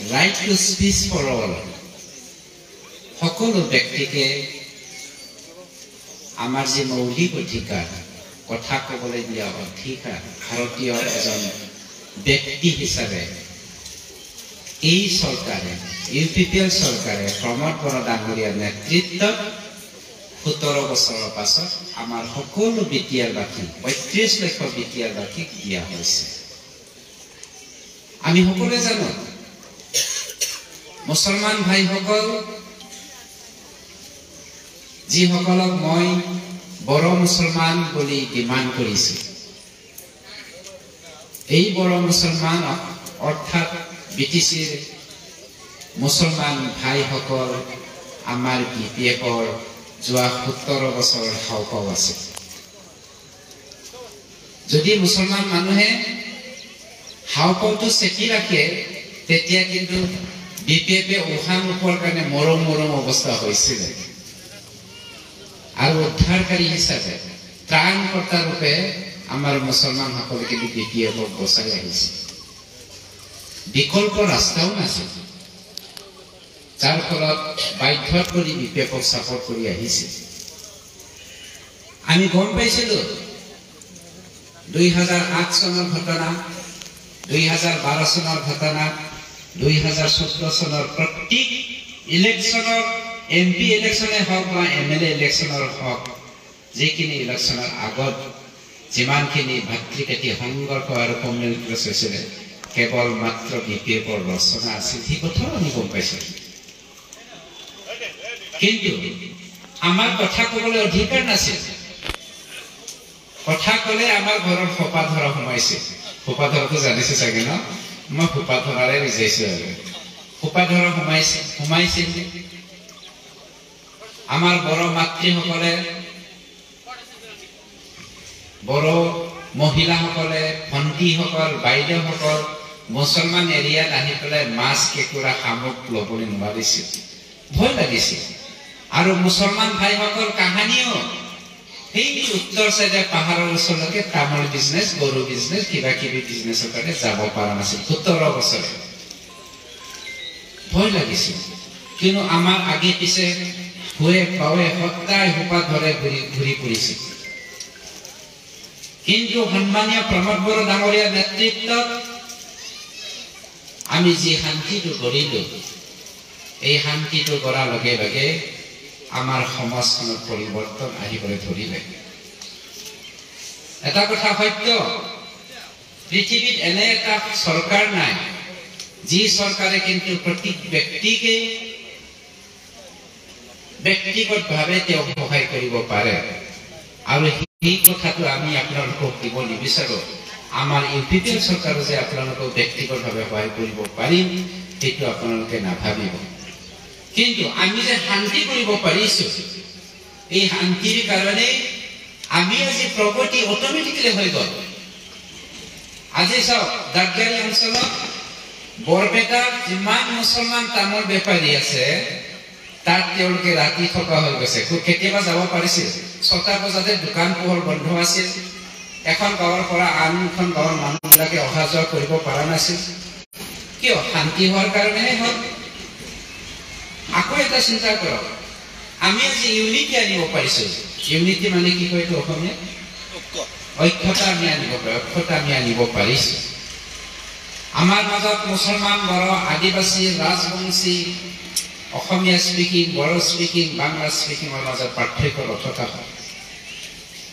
right to speech for all. সকলো ব্যক্তিকে আমাৰ যে মৌলিক অধিকাৰ কথা ক'বলৈ দিয়া অধিকাৰ ভাৰতীয় এজন ব্যক্তি হিচাপে এই চৰকাৰে ইউপিপিএল চৰকাৰে প্ৰমোদ বড়ো ডাঙৰীয়াৰ নেতৃত্বত 17 বছৰৰ পাছত আমাৰ সকলো বিটিআৰবাসী ৩৫ লাখ বিটিআৰবাসীক দিয়া হৈছে। আমি সকলোৱে জানো মুছলমান ভাইসকল যিসকলক মই বড়ো মুছলমান বুলি ডিমাণ্ড কৰিছো, এই বড়ো মুছলমান অৰ্থাৎ বিটিচিৰ মুছলমান ভাইসকল আমাৰ বিপিএফৰ যোৱা 17 বছৰৰ হাওঁফাওঁ আছে। যদি মুছলমান মানুহে হাওঁফাওঁটো চেপি ৰাখে তেতিয়া কিন্তু বিপিএফে উশাহ নোপোৱাৰ কাৰণে মৰম অৱস্থা হৈছিল আৰু উদ্ধাৰকাৰী হিচাপে ত্ৰাণকৰ্তা ৰূপে আমাৰ মুছলমানসকলে কিন্তু বিপিএফক বচাই আহিছে। বিকল্প ৰাস্তাও নাছিল, যাৰ ফলত বাধ্যত কৰি বিপিএফক ছাপোৰ্ট কৰি আহিছে। আমি গম পাইছিলো 2008 চনৰ ঘটনা, 2012 চনৰ ঘটনা, 2014 চনৰ প্ৰত্যেক ইলেকশ্যনৰ এমপি ইলেকশ্যনে হওক বা এমএলএ ইলেকশ্যনৰ হওক, যিখিনি ইলেকশ্যনৰ আগত যিমানখিনি ভাতৃকাতি সংঘৰ্ষ আৰু কমিউনিকেট হৈছিলে কেৱল মাত্ৰ বিপিএফৰ ৰচনা আছিল, সেই কথাও আমি গম পাইছিলো। কিন্তু আমাৰ কথা ক'বলৈ অধিকাৰ নাছিল। কথা ক'লে আমাৰ ঘৰত সোপা ধৰা সোমাইছে। সোপা ধৰাটো জানিছে চাগে ন? মই সোপা ধৰাৰে বুজাইছো আৰু সোপা ধৰা সোমাইছিল। আমাৰ বড়ো মাতৃসকলে, বড়ো মহিলাসকলে, ভণ্টিসকল, বাইদেউসকল মুছলমান এৰিয়াত আহি পেলাই মাছ কেঁকুৰা শামুক ল'বলৈ নোৱাৰিছিল, ভয় লাগিছিল। আৰু মুছলমান ভাইসকল কাহানিও সেই উত্তৰ চাইডে পাহাৰৰ ওচৰলৈকে তামোল বিজনেছ, গৰু বিজনেছ, কিবা কিবি বিজনেছৰ কাৰণে যাব পৰা নাছিল 17 বছৰে। ভয় লাগিছিল, কিন্তু আমাৰ আগে পিছে হুৱে পাৱে সদায় সোপা ধৰে ঘূৰি ফুৰিছিল। কিন্তু সন্মানীয় প্ৰমোদ বড়ো ডাঙৰীয়াৰ নেতৃত্বত আমি যি শান্তিটো গঢ়িলো, এই শান্তিটো গঢ়াৰ লগে লগে আমাৰ সমাজখনত পৰিৱৰ্তন আহিবলৈ ধৰিলে। এটা কথা সত্য, পৃথিৱীত এনে এটা চৰকাৰ নাই যি চৰকাৰে কিন্তু প্ৰতি ব্যক্তিকে ব্যক্তিগতভাৱে তেওঁ সহায় কৰিব পাৰে। আৰু সেই কথাটো আমি আপোনালোকক দিব নিবিচাৰো। আমাৰ ইউপিপিএল চৰকাৰে যে আপোনালোকক ব্যক্তিগতভাৱে সহায় কৰিব পাৰিম সেইটো আপোনালোকে নাভাবিব। কিন্তু আমি যে শান্তি কৰিব পাৰিছো, এই শান্তিৰ কাৰণে আমি আজি প্ৰগতি অট'মেটিকেলি হৈ গ'ল। আজি চাওক, দাঁতগাড়ী অঞ্চলত বৰপেটাত যিমান মুছলমান তামোল বেপাৰী আছে তাত তেওঁলোকে ৰাতি থকা হৈ গৈছে। কেতিয়াবা যাব পাৰিছিল, 6টা বজাতে দোকান পোহৰ বন্ধ আছিল। এখন গাঁৱৰ পৰা আন এখন গাঁৱৰ মানুহবিলাকে অহা যোৱা কৰিব পৰা নাছিল। কিয়? শান্তি হোৱাৰ কাৰণেহে হ'ল। আকৌ এটা চিন্তা কৰক, আমি আজি ইউনিটি আনিব পাৰিছো। ইউনিটি মানে কি কয় এইটো অসমীয়া? ঐক্যতা আমি আনিব পাৰো, ঐক্যতা আমি আনিব পাৰিছো। আমাৰ মাজত মুছলমান, বড়ো, আদিবাসী, ৰাজবংশী, অসমীয়া স্পিকিং, বড়ো স্পিকিং, বাংলা স্পিকিঙৰ মাজত পাৰ্থক্য নথকা হয়।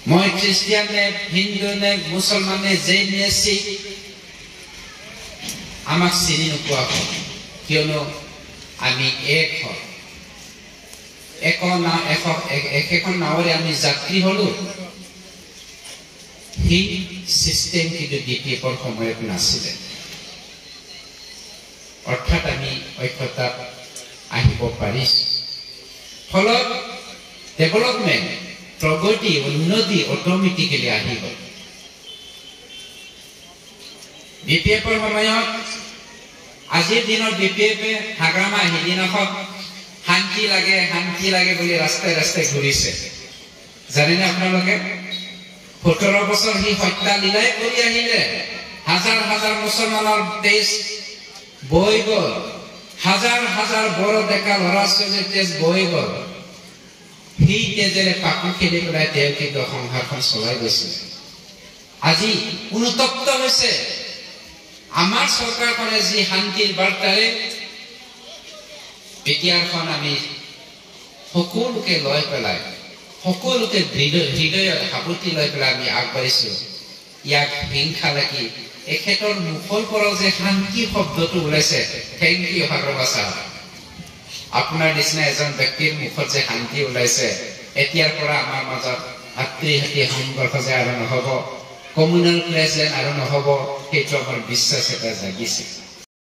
মই খ্ৰীষ্টিয়ান নে, হিন্দু নে, মুছলমান নে, জৈন নে, শিখ, আমাক চিনি নোপোৱা হয়, কিয়নো আমি এক হয়। একেখন নাৱৰে আমি যাত্ৰী হলো। সেই চিষ্টেম কিন্তু বিপিএফৰ সময়ত নাছিলে। অৰ্থাৎ আমি ঐক্যতাত আহিব পাৰিছো। ফলত ডেভেলপমেণ্ট, প্ৰগতি, উন্নতি অট'মেটিকেলি আহিব। বিপিএফৰ সময়ত, আজিৰ দিনত বিপিএফে হাগ্ৰামা সিদিনাখন শান্তি লাগে বুলি ৰাস্তাই ৰাস্তাই ঘূৰিছে। জানেনে আপোনালোকে? 17 বছৰ সি হত্যা লীলাই কৰি আহিলে। হাজাৰ হাজাৰ মুছলমানৰ তেজ বৈ গ'ল। হাজাৰ হাজাৰ বড় ডেকা ল'ৰা ছোৱালীৰ তেজ বৈ গ'ল। সেই তেজেৰে পাকু খেলি পেলাই তেওঁ কিন্তু সংসাৰখন চলাই গৈছিল। আজি অনুতপ্ত হৈছে আমাৰ চৰকাৰখনে যি শান্তিৰ বাৰ্তাৰে বিটিআৰখন আমি সকলোকে লৈ পেলাই সকলোকে হৃদয়ত সাৱটি লৈ পেলাই আমি আগবাঢ়িছো। ইয়াক হিংসা লাগি এখেতৰ মুখৰ পৰাও যে শান্তি শব্দটো ওলাইছে, থেংক ইউ সাগৰবা ছাৰ। আপোনাৰ নিচিনা এজন ব্যক্তিৰ মুখত যে শান্তি ওলাইছে, এতিয়াৰ পৰা আমাৰ মাজত ভাতৃ হাতী সংঘৰ্ষ যে আৰু নহ'ব, কমিউনেল ক্লেছ যেন আৰু নহ'ব, সেইটো আমাৰ বিশ্বাস এটা জাগিছে।